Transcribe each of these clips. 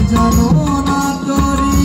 জানো না তরি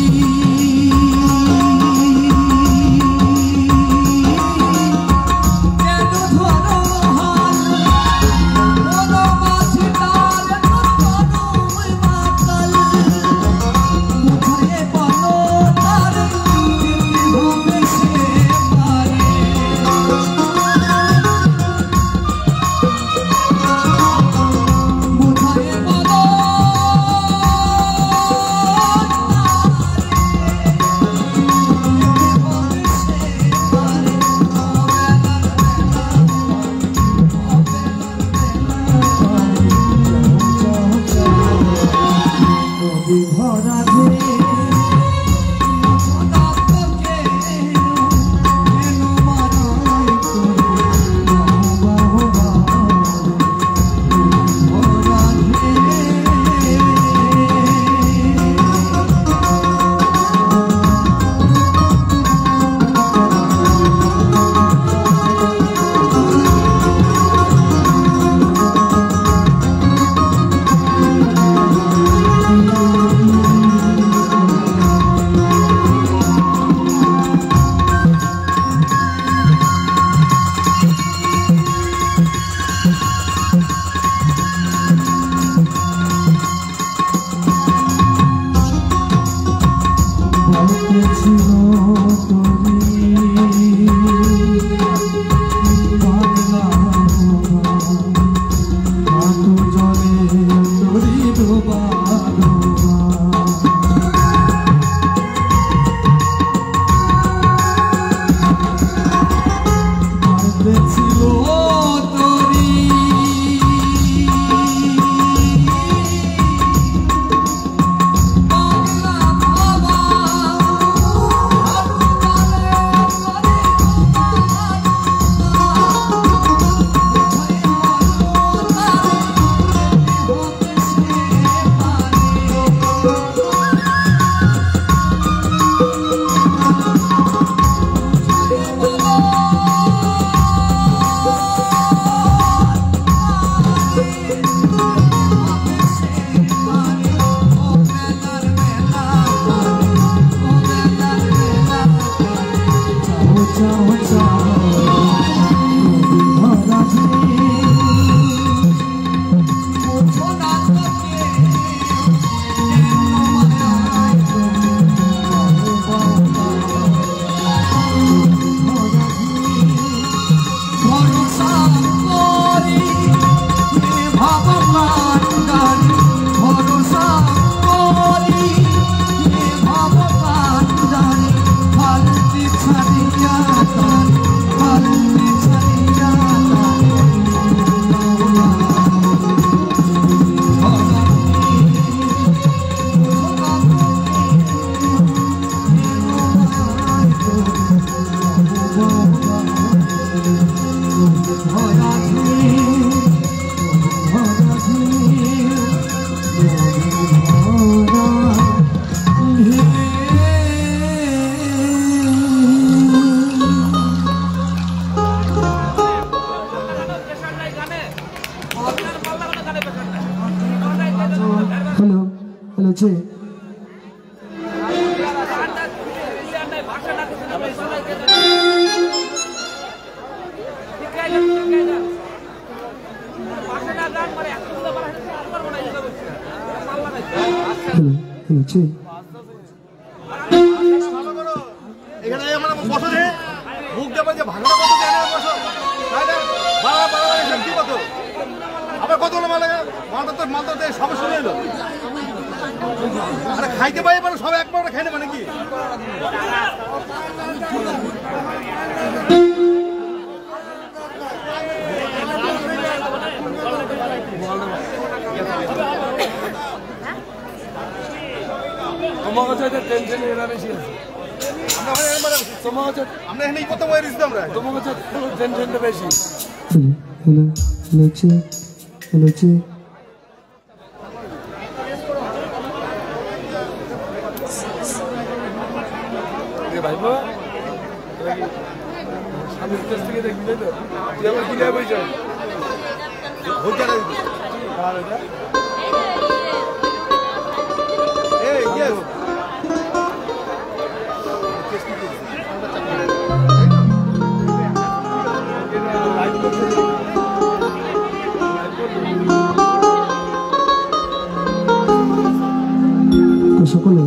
সকলে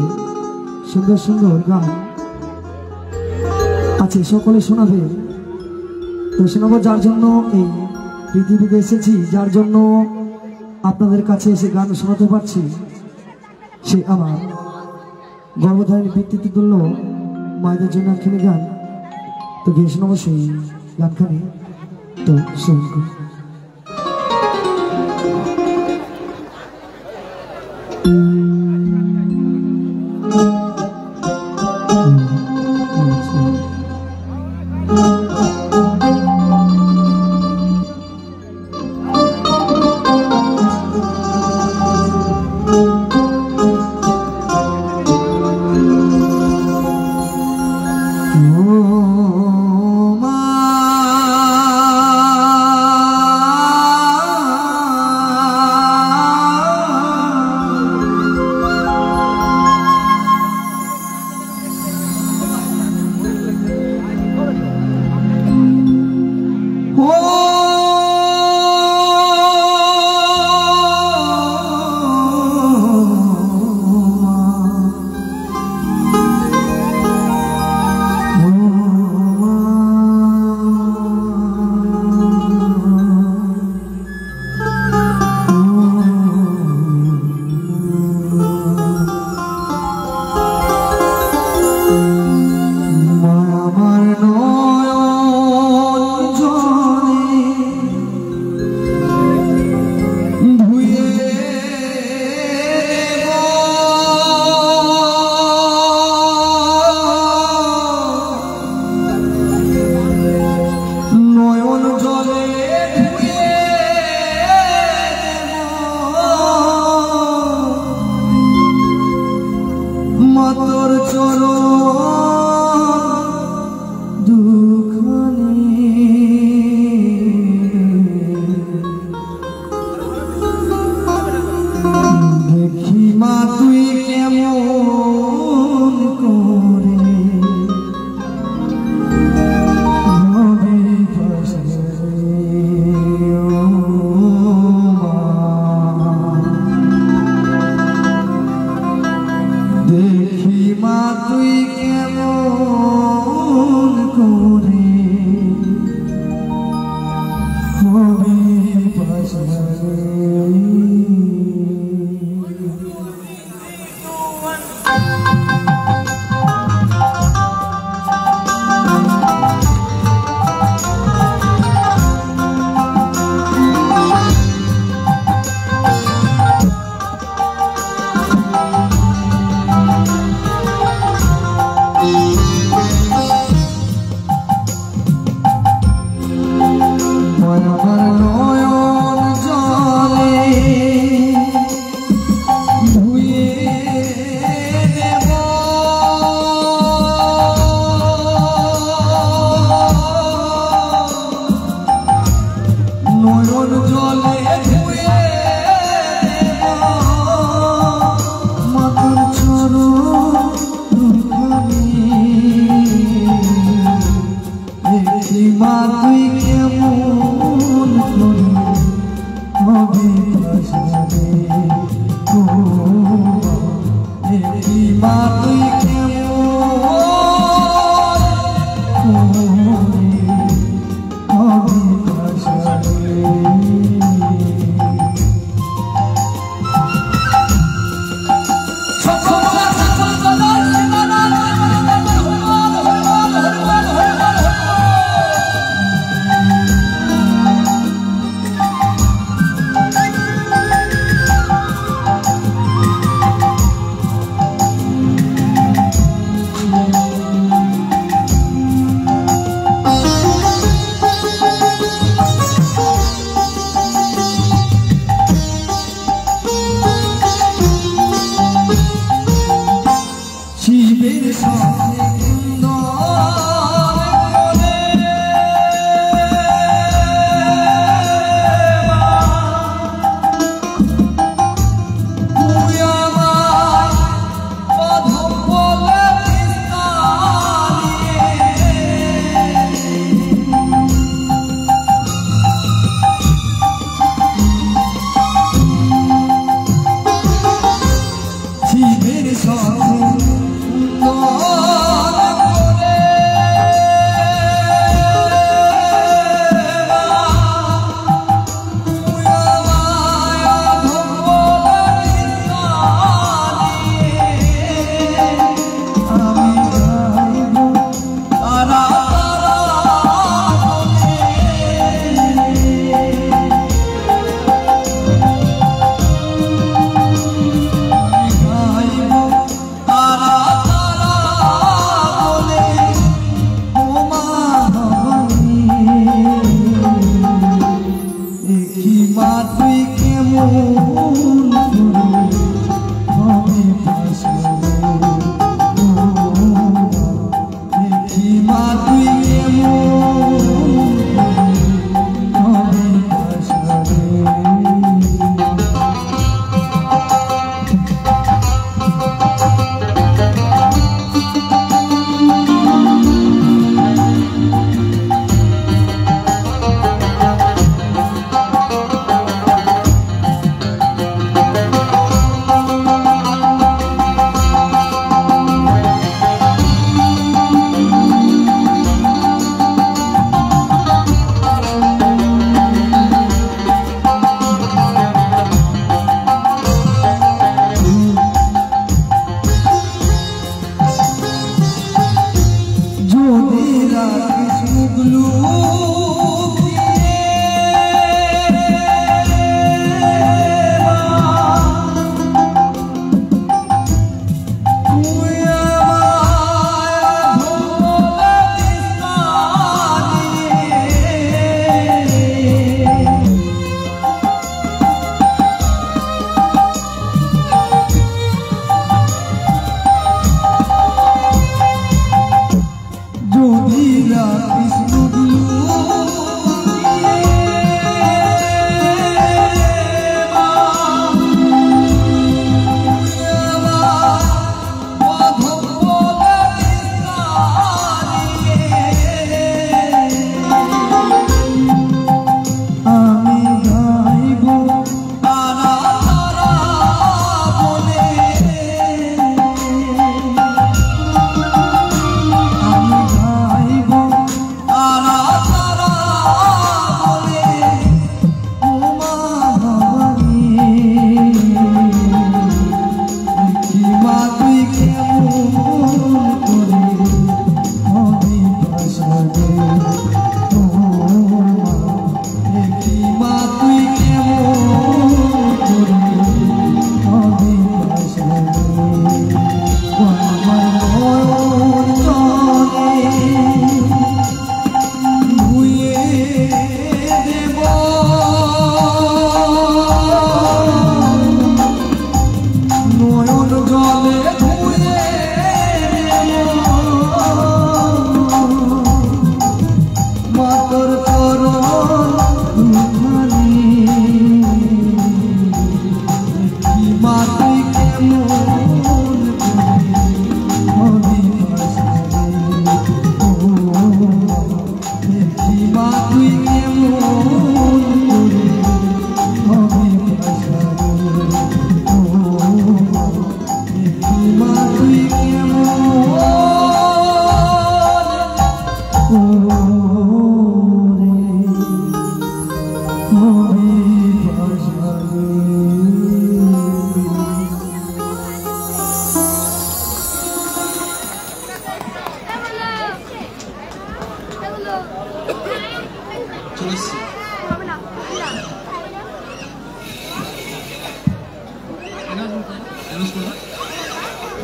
সুন্দর সুন্দর গান আছে, সকলে শোনাবে। তো শোনাবো যার জন্য এই পৃথিবীতে এসেছি, যার জন্য আপনাদের কাছে এসে গান শোনাতে পারছি, সে আমার গর্ভধারী ভিত্তিতে তুলল মায়েদের জন্য একখানি গান। তো গিয়ে শোনাবো সেই গানখানি। তো শুনুন।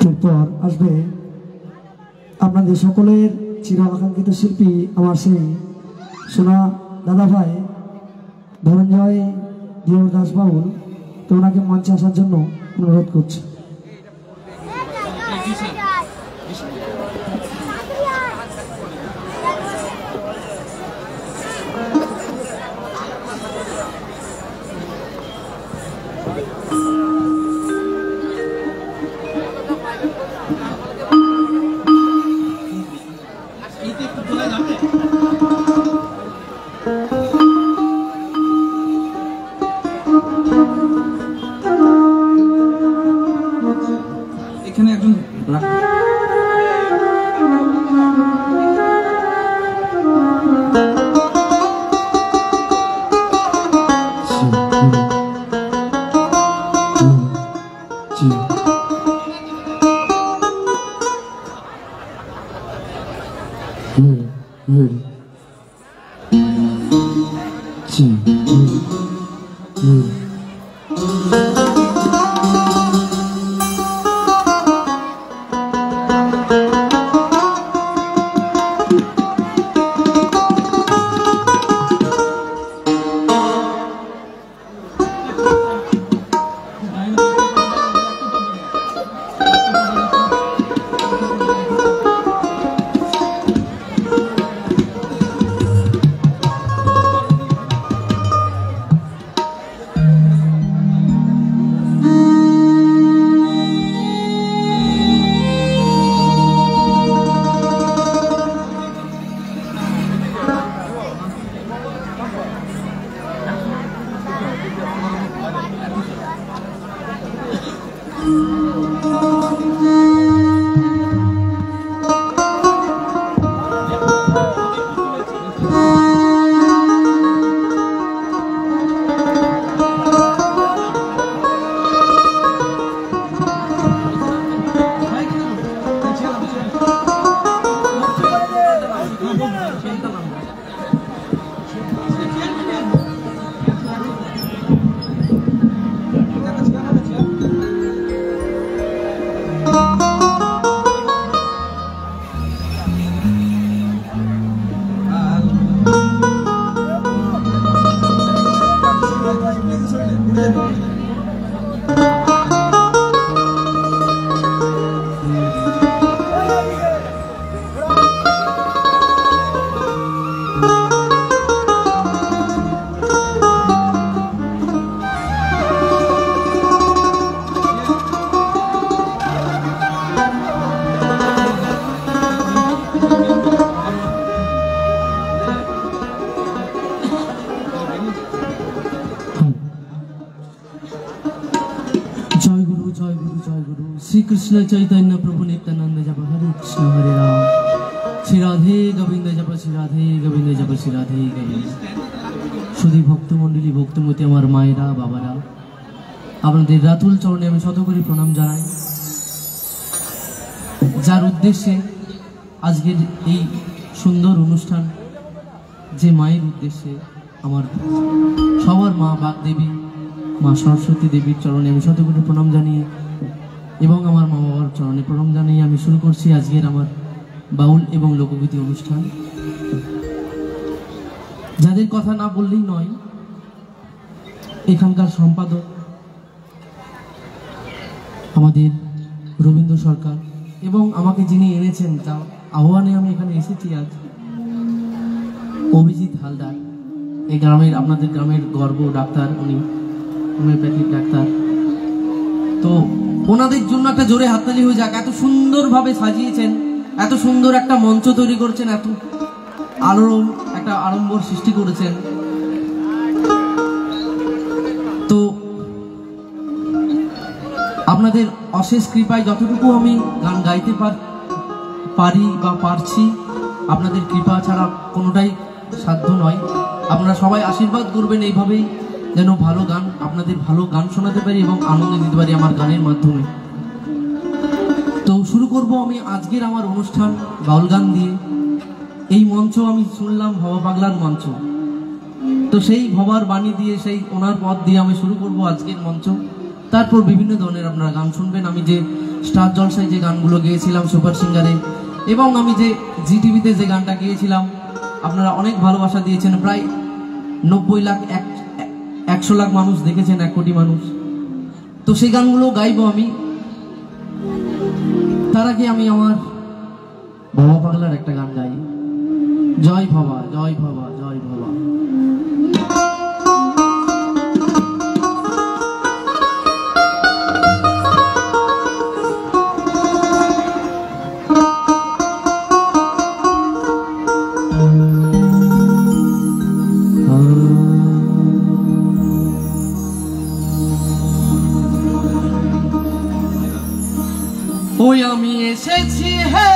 এরপর আসবে আপনাদের সকলের চির আকাঙ্ক্ষিত শিল্পী আমার সেই সোনা দাদা ভাই ধনঞ্জয় দিওর দাস বাউল। তো ওনাকে মঞ্চে আসার জন্য অনুরোধ করছি। এখানে একজন श्री कृष्ण चैतन्य प्रभु नित्यानंद जप हरे कृष्ण हरे राम श्री राधे गोविंद जप श्री राधे गोविंद जप श्री राधे गोविंद। শুধু ভক্তমণ্ডলী ভক্তমতী আমার মায়েরা বাবারা আপনাদের রাতুল চরণে আমি শতকরি প্রণাম জানাই। যার উদ্দেশ্যে আজকের এই সুন্দর অনুষ্ঠান, যে মায়ের উদ্দেশ্যে আমার সবার মা বাগদেবী মা সরস্বতী দেবীর চরণে আমি শতকরি প্রণাম জানিয়ে এবং আমার মা বাবার চরণে প্রণাম জানিয়ে আমি শুরু করছি আজকের আমার বাউল এবং লোকগীতি অনুষ্ঠান। যাদের কথা না বললেই নয়, এখানকার সম্পাদক আমাদের রবীন্দ্র সরকার এবং আমাকে যিনি এনেছেন তা আহ্বানে আমি এখানে এসেছি আজ, অভিজিৎ হালদার। এই গ্রামের আপনাদের গ্রামের গর্ব ডাক্তার, উনি হোমিওপ্যাথিক ডাক্তার। তো ওনাদের জন্য একটা জোরে হাততালি হয়ে যাক। এত সুন্দরভাবে সাজিয়েছেন, এত সুন্দর একটা মঞ্চ তৈরি করেছেন, এত আলোর একটা আড়ম্বর সৃষ্টি করেছেন। তো আপনাদের অশেষ কৃপায় যতটুকু আমি গান গাইতে পারি বা পারছি, আপনাদের কৃপা ছাড়া কোনোটাই সাধ্য নয়। আপনারা সবাই আশীর্বাদ করবেন এইভাবেই, যেন ভালো গান আপনাদের ভালো গান শোনাতে পারি এবং আনন্দ দিতে পারি আমার গানের মাধ্যমে। তো শুরু করব আমি আজকের আমার অনুষ্ঠান বাউল গান দিয়ে। এই মঞ্চ আমি শুনলাম ভবা পাগলার মঞ্চ, তো সেই ভবার বাণী দিয়ে, সেই ওনার পথ দিয়ে আমি শুরু করব আজকের মঞ্চ। তারপর বিভিন্ন ধরনের আপনারা গান শুনবেন। আমি যে স্টার জলসায় যে গানগুলো গেয়েছিলাম সুপার সিঙ্গারে, এবং আমি যে জি টিভিতে যে গানটা গেয়েছিলাম আপনারা অনেক ভালোবাসা দিয়েছেন। প্রায় 90 লাখ 100 লাখ মানুষ দেখেছেন, 1 কোটি মানুষ। তো সেই গানগুলো গাইবো আমি। তার আগে আমি আমার বাবা পাগলার একটা গান গাই, জয় বাবা জয় বাবা জয় বাবা। ওই আমি এসেছি হে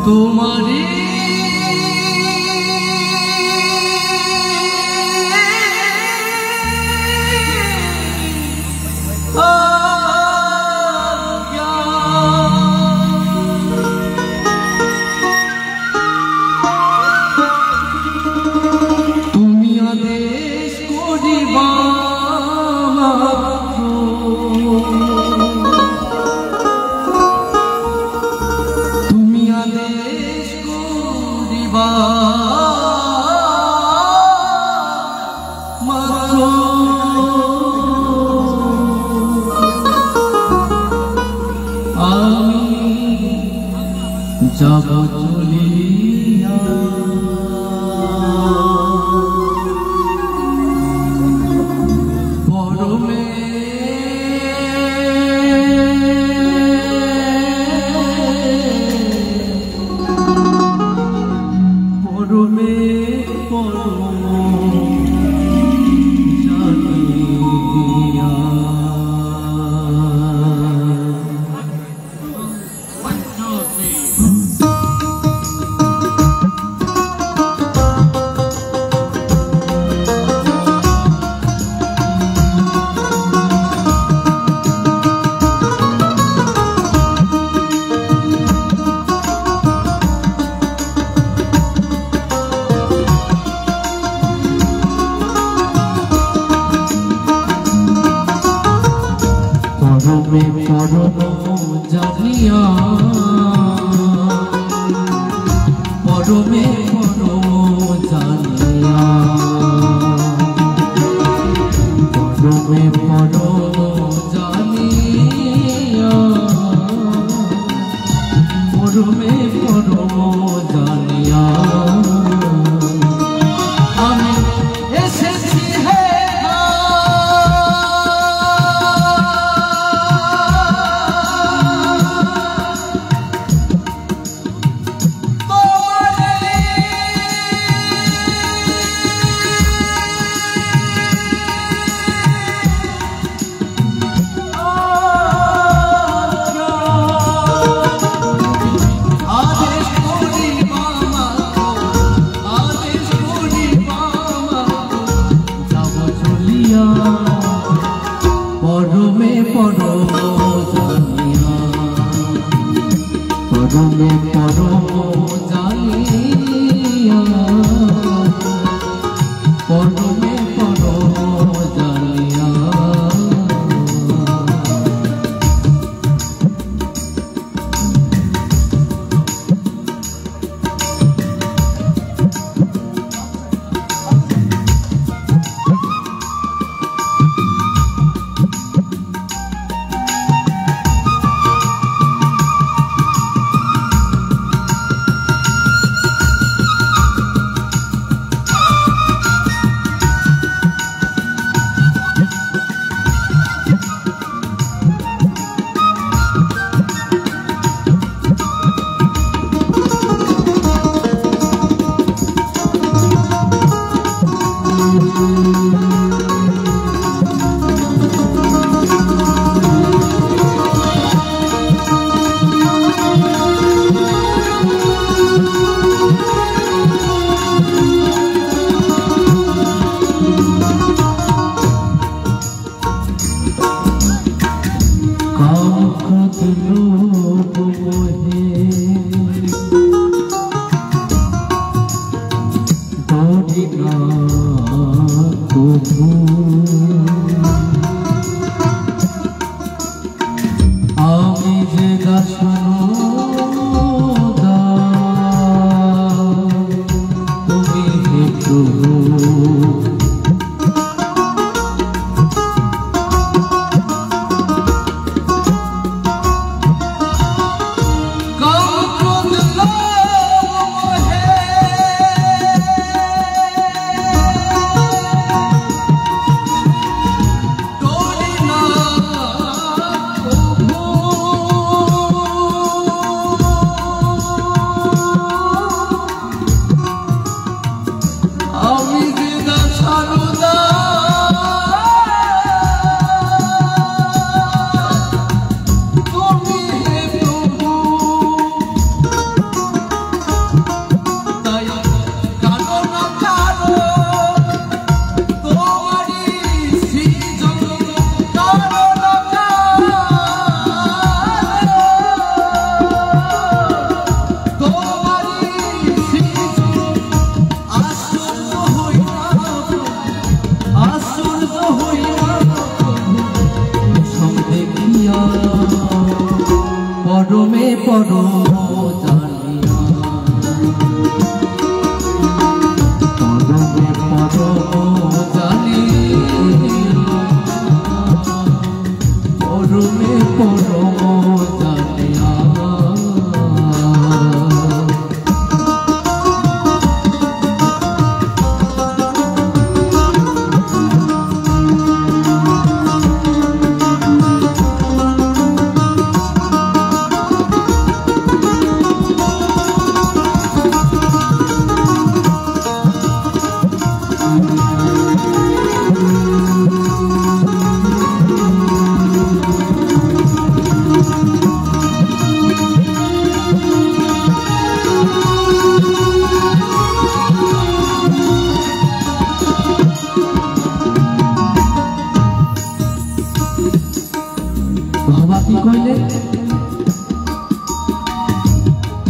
তোমারি যাব চলিয়া পরমে পরমে পরম জানিয়া। পরমে পরম জানিয়া পরমে পরম জানিয়া পরমে পরম জানিয়া পরমে পরম জানিয়া আমি এসেছি হে পরমে পরম জানিয়া পরমে পরম জানিয়া পরমে পরম জানিয়া।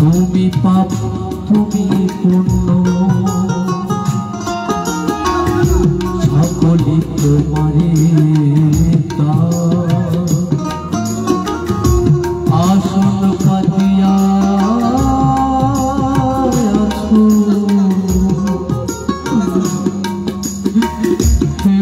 তুমি পাপ তুমি পুণ্য সকলে তোমারে আসন পাতিয়া হে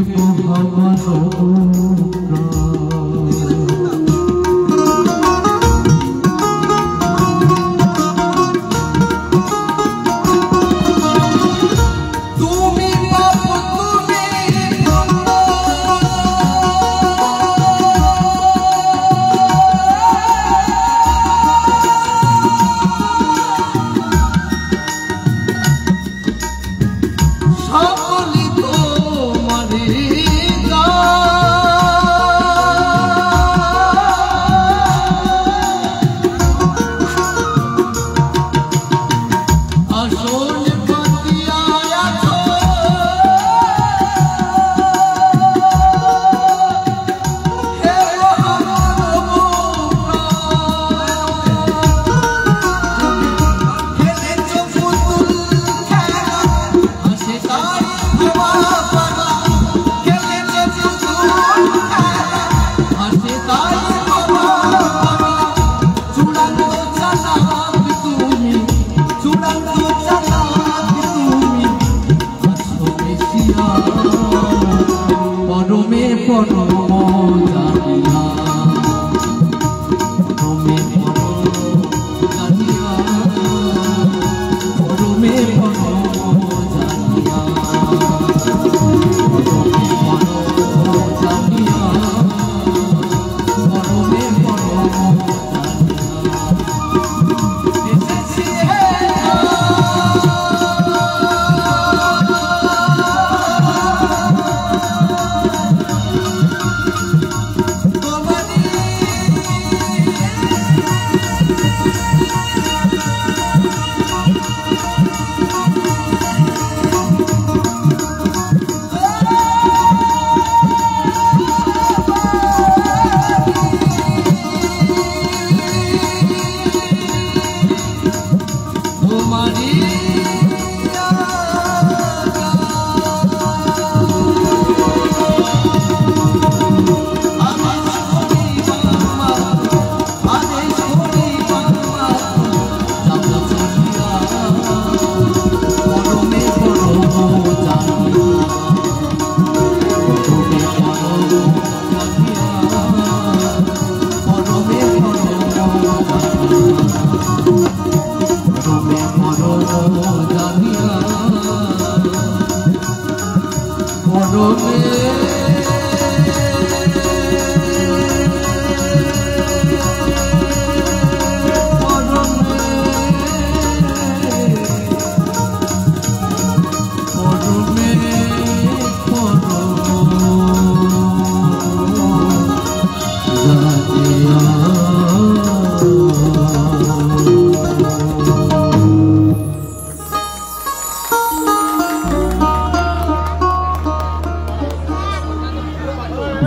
ভগবান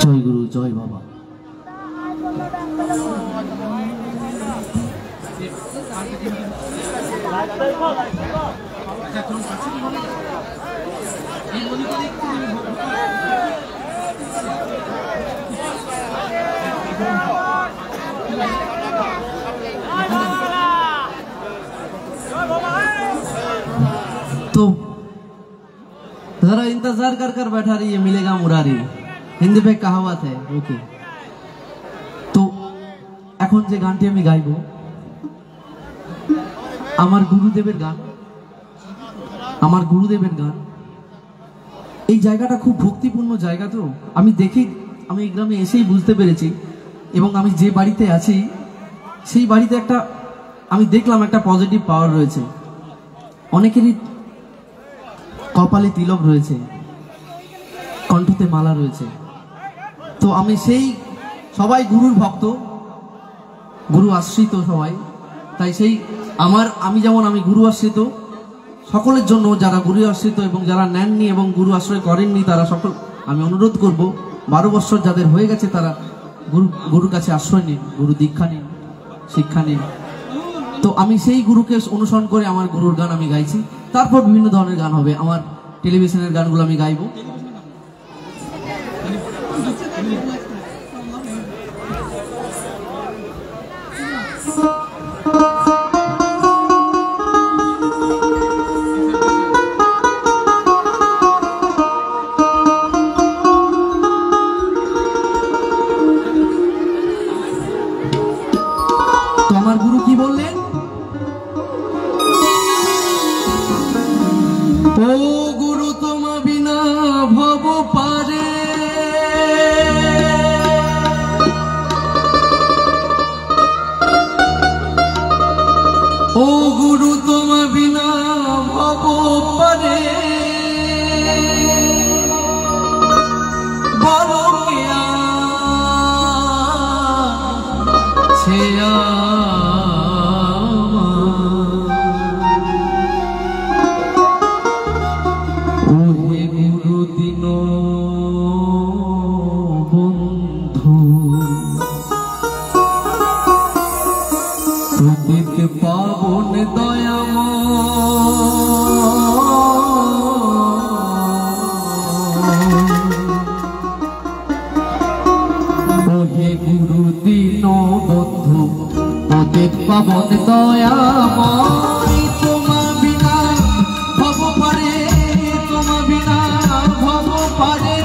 জয় গুরু জয় বাবা। तो जरा इंतजार कर कर बैठा रही है, मिलेगा मुरारी। हिंदी पे कहावत है। ओके, तो এখন যে গানটি আমি গাইবো আমার গুরুদেবের গান, আমার গুরুদেবের গান। এই জায়গাটা খুব ভক্তিপূর্ণ জায়গা। তো আমি এই গ্রামে এসেই বুঝতে পেরেছি, এবং আমি যে বাড়িতে আছি সেই বাড়িতে আমি দেখলাম একটা পজিটিভ পাওয়ার রয়েছে। অনেকেরই কপালে তিলক রয়েছে, কণ্ঠতে মালা রয়েছে। তো আমি সেই সবাই গুরুর ভক্ত, গুরু আশ্রিত সবাই। তাই আমি যেমন আমি গুরু আশ্রিত, সকলের জন্য যারা গুরু আশ্রিত এবং যারা নেননি এবং গুরু আশ্রয় করেননি তারা সকল আমি অনুরোধ করব 12 বছর যাদের হয়ে গেছে তারা গুরুর কাছে আশ্রয় নিন, গুরু দীক্ষা নিন, শিক্ষা নিন। তো আমি সেই গুরুকে অনুসরণ করে আমার গুরুর গান আমি গাইছি। তারপর বিভিন্ন ধরনের গান হবে, আমার টেলিভিশনের গানগুলো আমি গাইবো। আমার গুরু কি বললেন? ও গুরু তোমা বিনা ভব পারে, ও গুরু তোমা বিনা ভব পারে, বলো কে আছে পাবন ওহে গুরু দীন বন্ধু তোদের পাবন দয়াময়, তোমা বিনা ভব পারে, তোমা বিনা ভব পারে,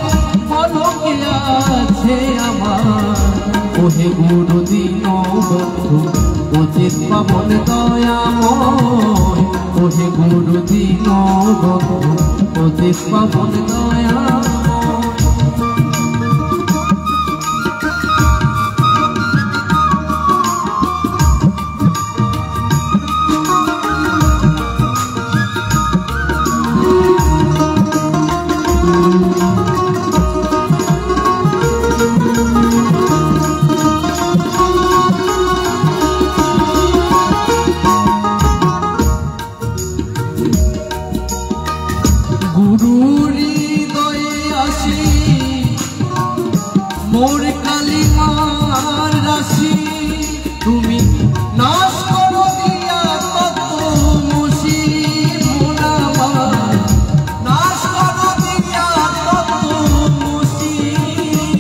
বলো কে আছে আমার। ওহে গুরু দীন বন্ধু উচিত পাবন দয়াময়, ওহে গুরু দীন বন্ধু উচিত পাবন দয়াময়। গুরুর হৃদয়ে আসি মোর কালিমার রাশি, তুমি নাশ করো দিয়া কত মুসিবত আমার, নাশ করো দিয়া কত মুসিবত।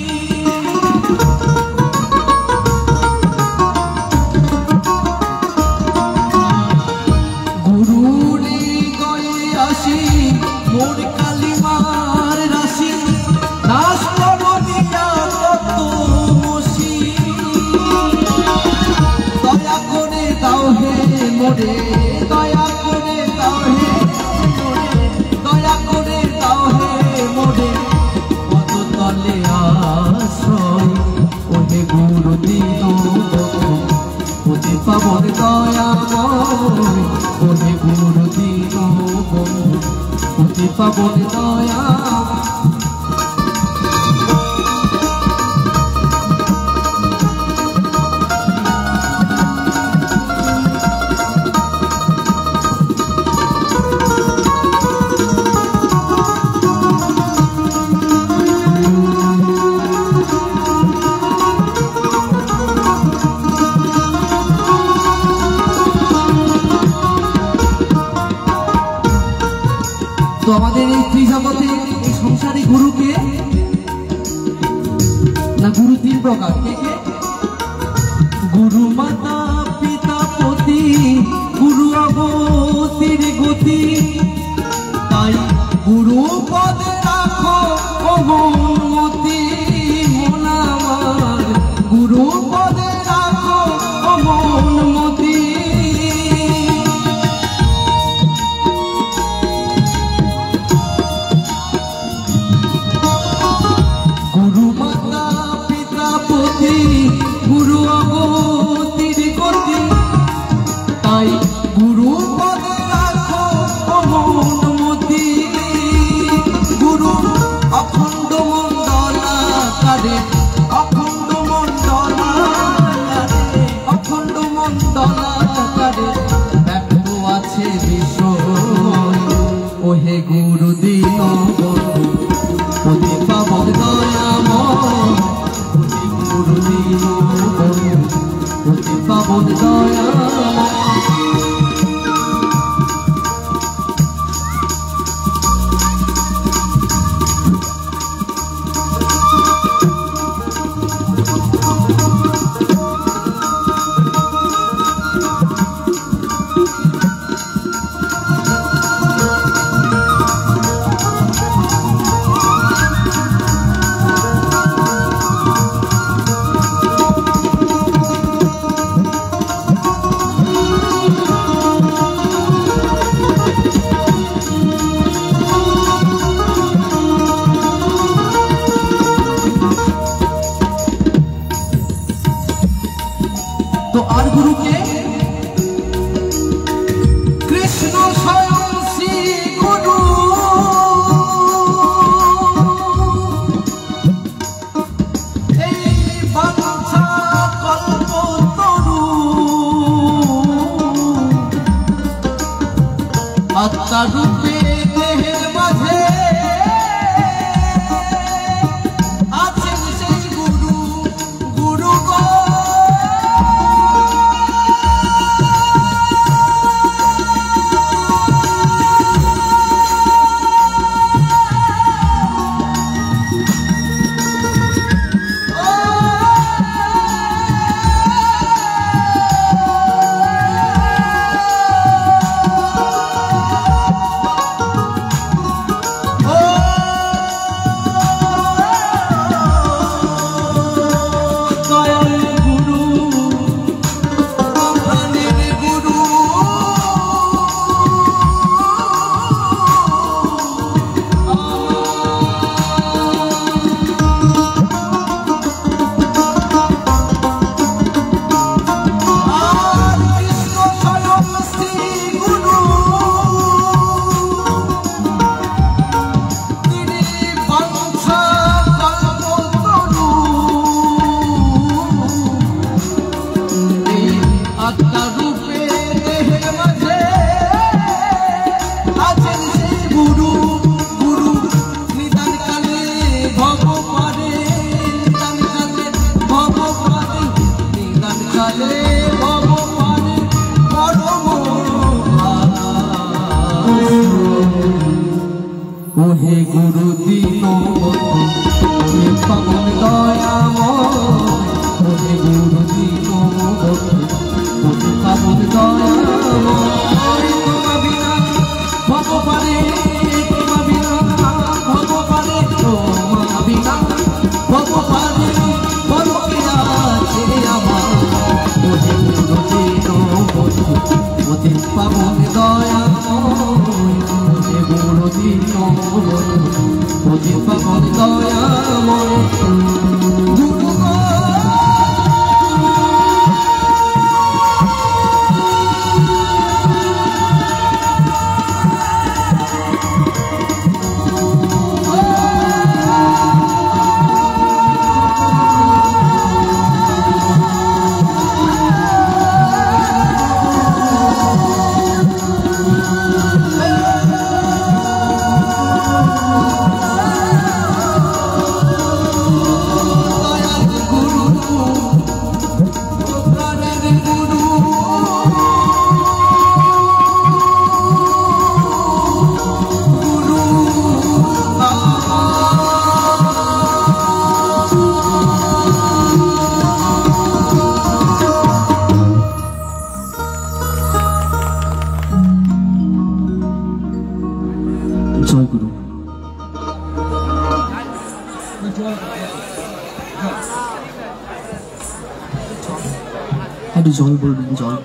গুরুর হৃদয়ে আসি মোর কালিমার রাশি, নাশ করো দিয়া কত মুসিবত। দয়া করে দাও হে মোরে, দয়া করে দাও হে মোরে, দয়া করে দাও হে মোরে, পদ তলে আশ্রয়। ওহে গুরু দীন বন্ধু অতি পাবন দয়াময়, ওহে গুরু দীন বন্ধু অতি পাবন দয়াময়। তো আমাদের এই ত্রিজগতে এই সংসারী গুরুকে না, গুরু তিন প্রকার। কে কে? গুরু মাতা পিতা পতি, গুরু অগতির গতি, তাই গুরু পদে রাখো অগমতি মন আমার, গুরু পদে রাখো অগমতি। গুরু মাতা পিতা পতি, গুরু অগতির আত্মা রূপে দেহের মাঝে আছেন সেই গুরু, গুরু গো ওহে গুরু দীন পাবন দয়াময়, ওহে গুরু দীন পাবন দয়াময়, তোমা বিনা ভগবানে, তোমা বিনা ভগবানে, তোমা বিনা ভগবানে বলকে আছে আমার, ওহে গুরু দীন ওহে পাবন দয়াময়, ওহে গুরু দীন ওহে পাবন দয়াময় গুরু গো। জয় গুরু। একটু জল বলবেন, জল।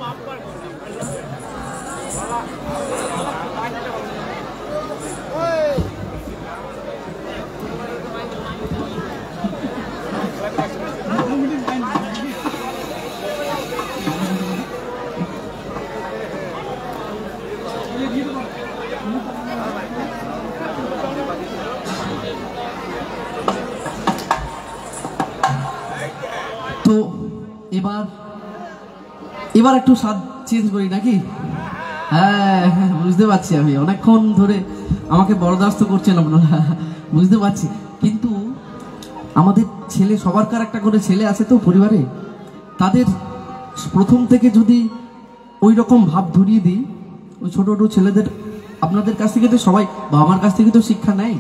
তো এবার একটু স্বাদ চেঞ্জ করি নাকি? হ্যাঁ, বুঝতে পারছি, আমি অনেকক্ষণ ধরে আমাকে বরদাস্ত করছেন আপনারা, বুঝতে পারছি। কিন্তু আমাদের ছেলে, সবারকার একটা করে ছেলে আছে তো পরিবারে, তাদের প্রথম থেকে যদি ওই রকম ভাব ধরিয়ে দিই, ওই ছোট ছোট ছেলেদের, আপনাদের কাছ থেকে তো সবাই বাবা মার কাছ থেকে তো শিক্ষা নেয়,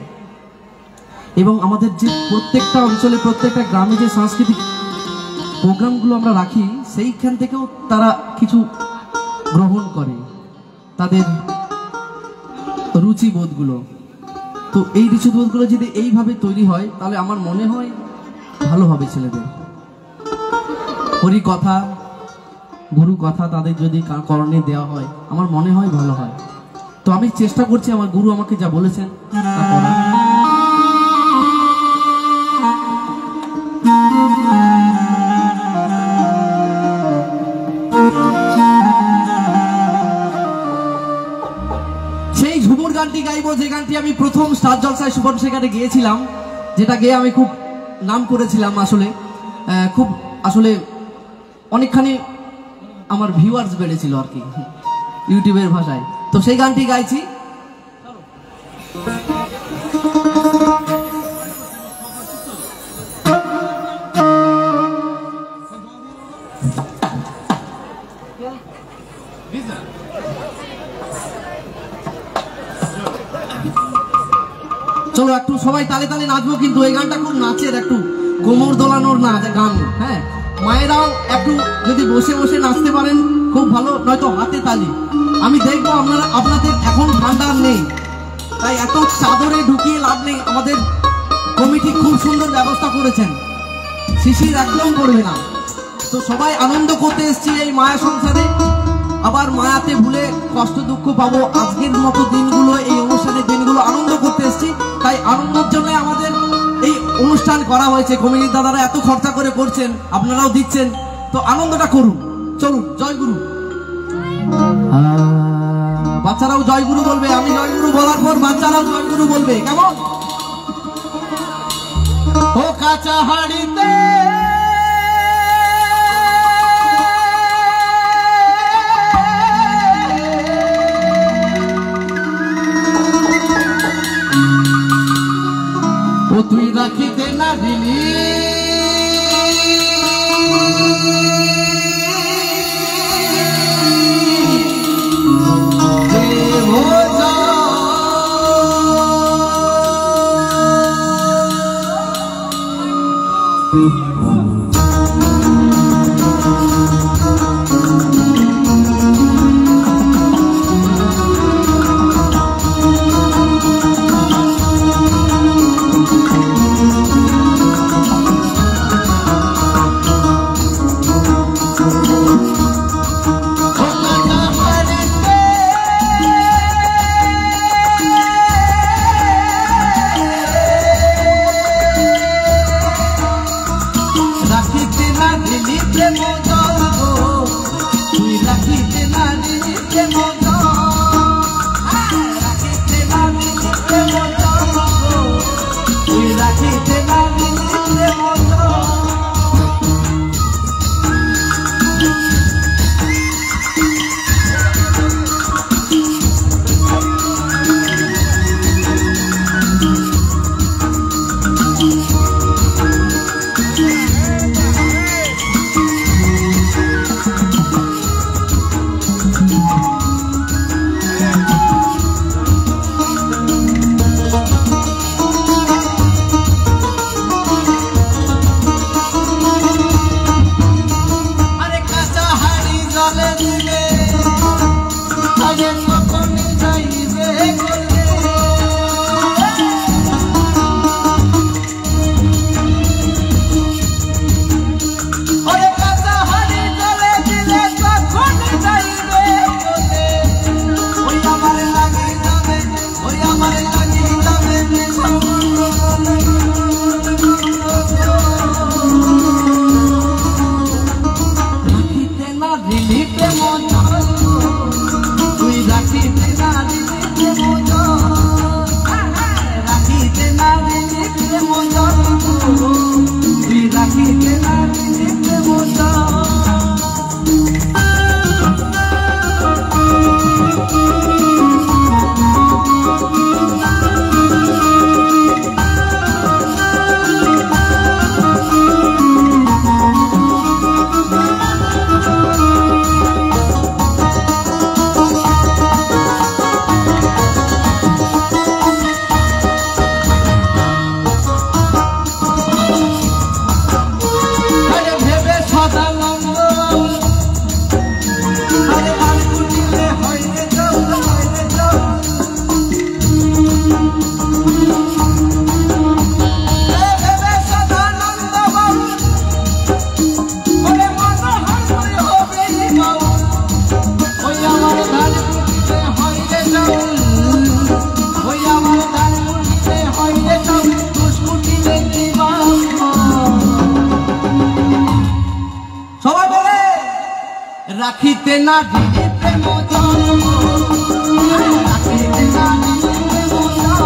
এবং আমাদের যে প্রত্যেকটা অঞ্চলে, প্রত্যেকটা গ্রামে যে সাংস্কৃতিক প্রোগ্রামগুলো আমরা রাখি, সেইখান থেকেও তারা কিছু গ্রহণ করে, তাদের রুচিবোধগুলো। তো এই রুচিবোধগুলো যদি এইভাবে তৈরি হয়, তাহলে আমার মনে হয় ভালো হবে ছেলেদের। হরি কথা, গুরু কথা তাদের যদি করণে দেওয়া হয়, আমার মনে হয় ভালো হয়। তো আমি চেষ্টা করছি আমার গুরু আমাকে যা বলেছেন তা করার। সেই ঝুমুর গানটি গাইবো, যে গানটি আমি প্রথম স্টার জলসায় সুবর্ণ সেখানে গিয়েছিলাম, যেটা গেয়ে আমি খুব নাম করেছিলাম। আসলে খুব অনেকখানি আমার ভিউয়ার্স বেড়েছিল আর কি, ইউটিউবের ভাষায়। তো সেই গানটি গাইছি। চলো একটু সবাই তালে তালে নাচবো, কিন্তু এই গানটা খুব নাচের, একটু কোমর দোলানোর না গান। হ্যাঁ, মায়েরাও একটু যদি বসে বসে নাচতে পারেন খুব ভালো, নয়তো হাতে তালি। আমি দেখবো আপনাদের এখন ঠান্ডা নেই, তাই এত চাদরে ঢুকিয়ে লাভ নেই। আমাদের কমিটি খুব সুন্দর ব্যবস্থা করেছেন, শিশির একদম পড়বে না। তো সবাই আনন্দ করতে এসছি এই মায়া সংসারে, আবার মায়াতে ভুলে কষ্ট দুঃখ পাবো। আজকের মতো দিনগুলো, এই অনুষ্ঠানের দিনগুলো আনন্দ করতে এসছি, তাই আনন্দের জন্য আমাদের এই অনুষ্ঠান করা হয়েছে। কমিটির দাদারা এত খরচা করে করছেন, আপনারাও দিচ্ছেন, তো আনন্দটা করুন। চলুন, জয় গুরু। বাচ্চারাও জয় গুরু বলবে, আমি জয় গুরু বলার পর বাচ্চারাও জয় গুরু বলবে, কেমন? ও কাঁচা হাড়িতে ও তুই রাখিতে না দিলি রাখিতে না দিলে প্রেম জন্ম, রাখিতে না দিলে প্রেম জন্ম,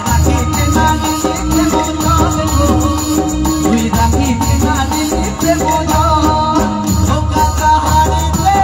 রাখিতে না দিলে প্রেম জন্ম, তুই রাখিতে না দিলে প্রেম জন্ম। ও কাঁচা হাড়িতে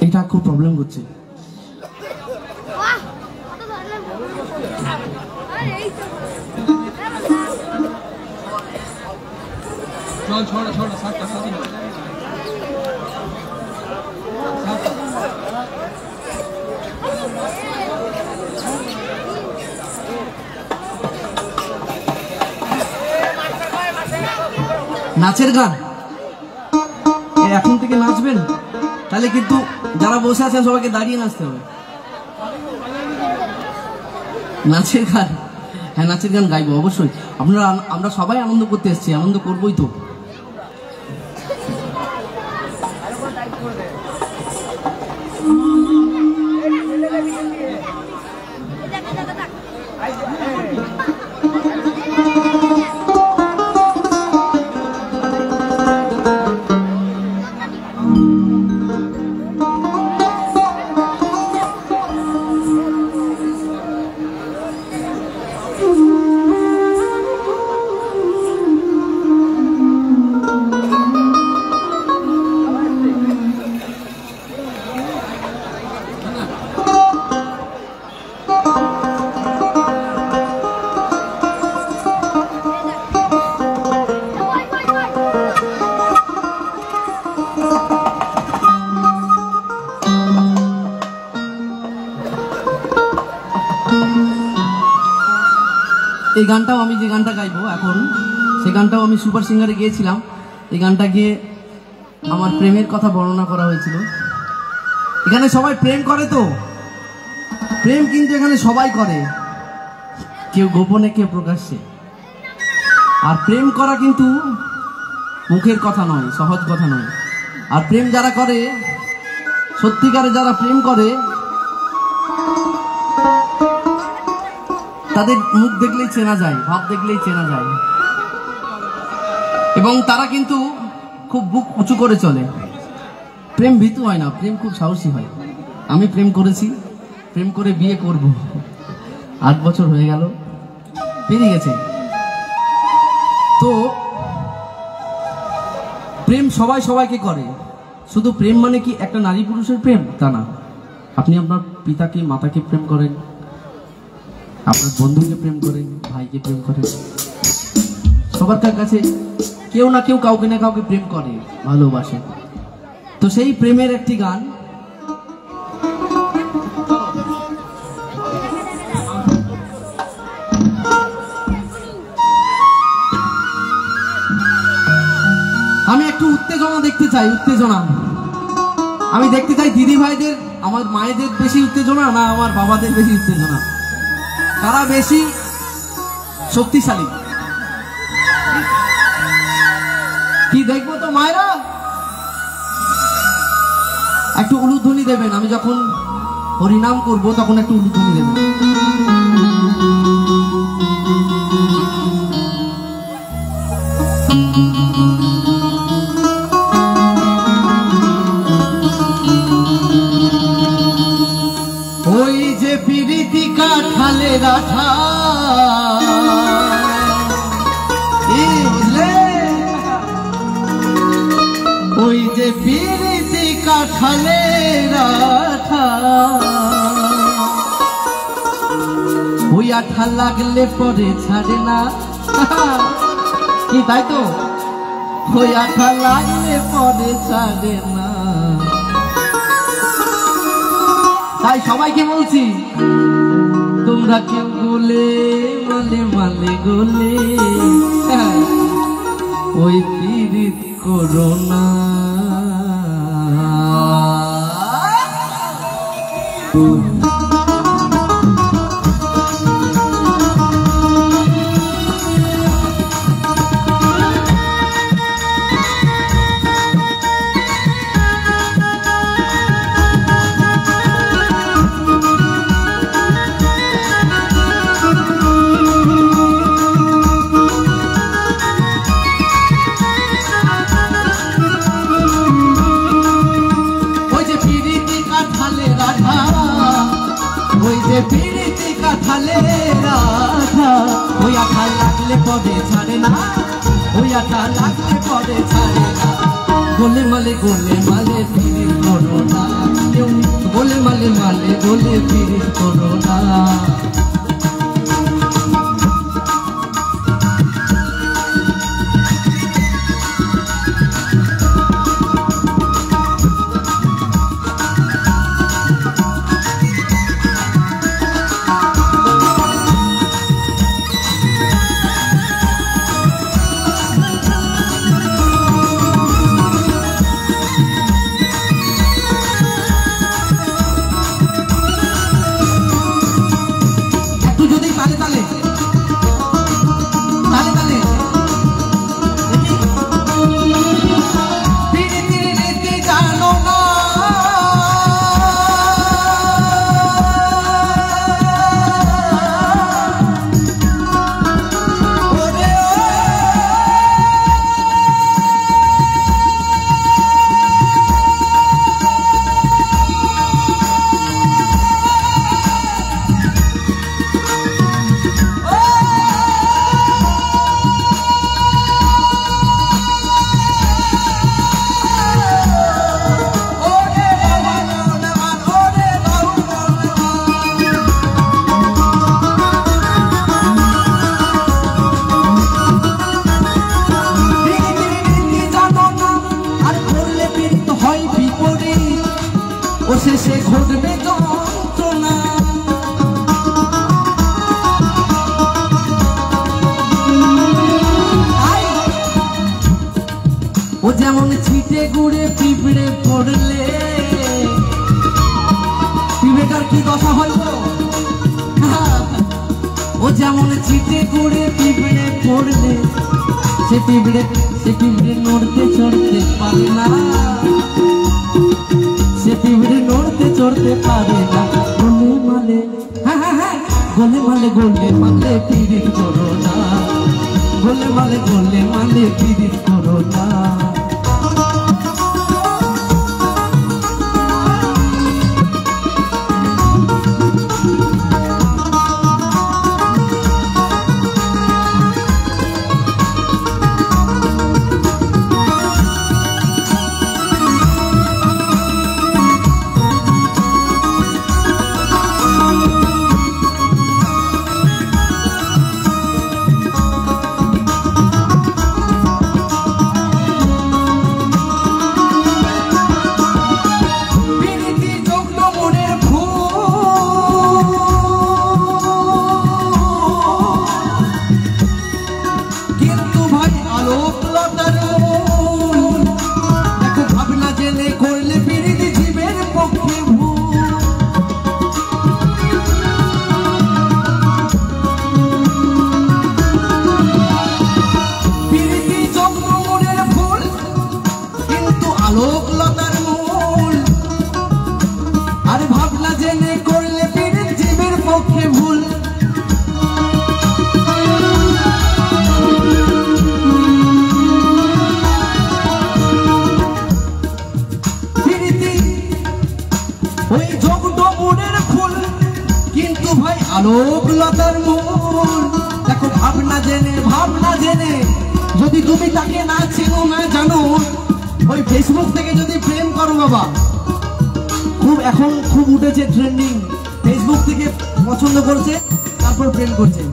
এটা খুব প্রবলেম করছে। চল ছড়া ছড়া সাতটা সাতটা নাচের গান এখন থেকে নাচবেন, তাহলে কিন্তু যারা বসে আছেন সবাইকে দাঁড়িয়ে নাচতে হবে। নাচের গান, হ্যাঁ নাচের গান গাইবো অবশ্যই। আমরা সবাই আনন্দ করতে এসেছি, আনন্দ করবোই তো। এই গানটাও আমি যে গানটা গাইবো এখন, সেই গানটাও আমি সুপার সিঙ্গারে গিয়েছিলাম। এই গানটা গিয়ে আমার প্রেমের কথা বর্ণনা করা হয়েছিল। এখানে সবাই প্রেম করে তো, প্রেম কিন্তু এখানে সবাই করে, কেউ গোপনে কেউ প্রকাশ্যে। আর প্রেম করা কিন্তু মুখের কথা নয়, সহজ কথা নয়। আর প্রেম যারা করে, সত্যিকারে যারা প্রেম করে, তাদের মুখ দেখলেই চেনা যায়, ভাব দেখলেই চেনা যায়, এবং তারা কিন্তু খুব বুক উঁচু করে চলে। প্রেম ভীতু হয় না, প্রেম খুব সাহসী হয়। আমি প্রেম করেছি, প্রেম করে বিয়ে করব, 8 বছর হয়ে গেল, পেরিয়ে গেছে। তো প্রেম সবাই সবাইকে করে। শুধু প্রেম মানে কি একটা নারী পুরুষের প্রেম তা না। আপনি আপনার পিতাকে মাতাকে প্রেম করেন, আপনার বন্ধুকে প্রেম করেন, ভাইকে প্রেম করেন, সবার কাছে কেউ না কেউ কাউকে না কাউকে প্রেম করে, ভালোবাসে। তো সেই প্রেমের একটি গান আমি একটু উত্তেজনা দেখতে চাই, উত্তেজনা আমি দেখতে চাই। দিদি ভাইদের, আমার মায়েদের বেশি উত্তেজনা না আমার বাবাদের বেশি উত্তেজনা, কারা বেশি শক্তিশালী কি দেখবো তো। মায়েরা একটু উলুধ্বনি দেবেন, আমি যখন হরিনাম করব তখন একটু উলুধ্বনি দেবেন। ওই যে পিরিতি কাঠালে রাঠা, বুঝলে, ওই যে পিরিতি কাঠালে রাঠা, ওই আঠা লাগলে পরে ছাড়ে না, কি তাই তো, ওই আঠা লাগলে পরে ছাড়ে না। তাই সবাইকে বলছি, তোমরা কেউ গোলে মালে মালে গোলে ওই পীড়িত করো না। পিড়িতে কাঁঠালে আঠা, ওই আঠা লাগলে পদে ছাড়ে না, ওই আঠা লাগলে পদে ছাড়ে না। গোলে মালে পিড়িত করো না, গোলে মালে পিড়িত করো না। শেষে ঘটবে যন্ত্রণা, ও যেমন ছিটে গুড়ে পিঁপড়ে পড়লে, পিঁপড়েটার কি দশা হইব, ও যেমন ছিটে গুড়ে পিঁপড়ে পড়লে, সে পিঁপড়ে নড়তে চড়তে পারে না, সে পিঁপড়ে নড়তে চড়তে পারে না। গোলে মালে পিড়িত করো না, গোলে মালে পিড়িত করো না। আলোকলতার মূল, আর ভাবনা জেনে করলে পিড়িত জীবের পক্ষে ভুল। পিড়িতি ওই জগডমুরের ফুল, কিন্তু ভাই আলোকলতার মূল। দেখো ভাবনা জেনে যদি তুমি তাকে না চেনো না জানো, ওই ফেসবুক থেকে যদি প্রেম করো বাবা, এখন খুব উঠেছে ট্রেন্ডিং, ফেসবুক থেকে পছন্দ করছে তারপর প্রেম করছে,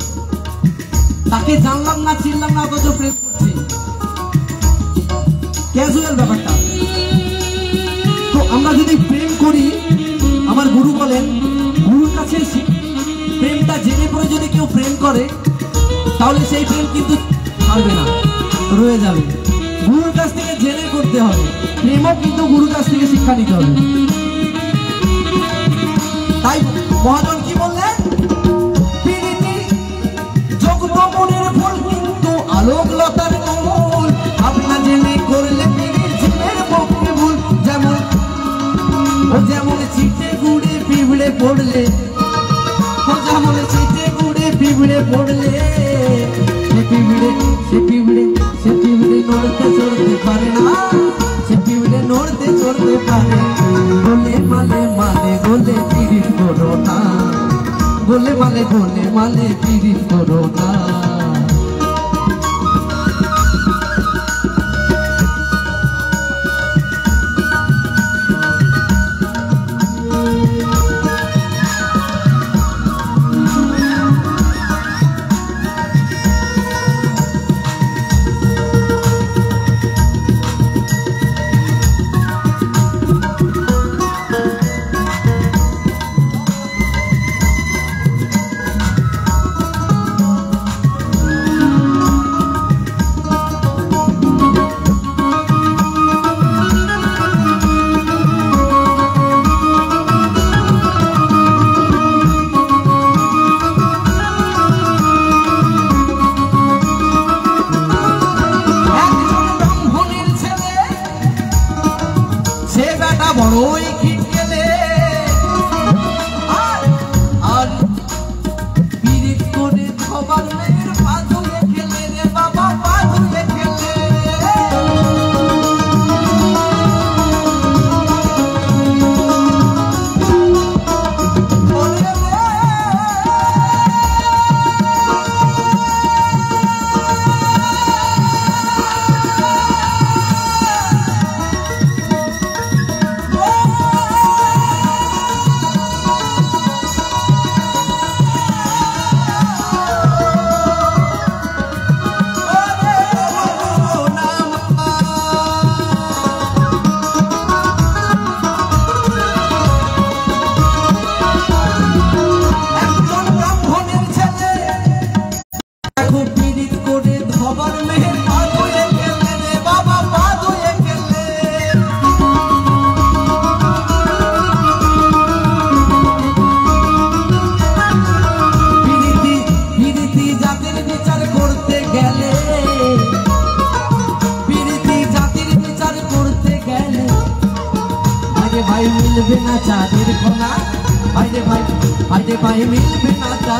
তাকে জানলাম না চিনলাম না অথচ প্রেম করছে, ক্যাজুয়াল ব্যাপারটা। তো আমরা যদি প্রেম করি, আমার গুরু বলেন, গুরুর কাছে প্রেমটা জেনে পরে যদি কেউ প্রেম করে, তাহলে সেই প্রেম কিন্তু ছাড়বে না, রয়ে যাবে। গুরুর কাছ থেকে জেনে করতে হবে, প্রেমও কিন্তু গুরুর কাছ থেকে শিক্ষা নিতে হবে। তাই মহাজন কি বললেন, পিড়িতি জগডমুরের ফুল, কিন্তু আলোকলতার মূল। ভাবনা জেনে করলে পিড়িত জীবের পক্ষে ভুল। যেমন ছিটে গুড়ে পিঁপড়ে পড়লে, যেমন ছিটে গুড়ে পিঁপড়ে পড়লে, সে পিঁপড়ে নড়তে চড়তে পারে না, সে পিঁপড়ে নড়তে চড়তে পারে। গোলে মালে পিড়িত করো না, গোলে মালে পিরিত করো না। বড়ই খিটকেলে আর পিরিত করে সবার মেয়ের পা ধুয়ে খেলে রে বাবা, পা ধুয়ে খেলে। ভাই মিলবে না চাঁদের কোনা, ভাই রে ভাই, ভাই রে ভাই মিলবে না।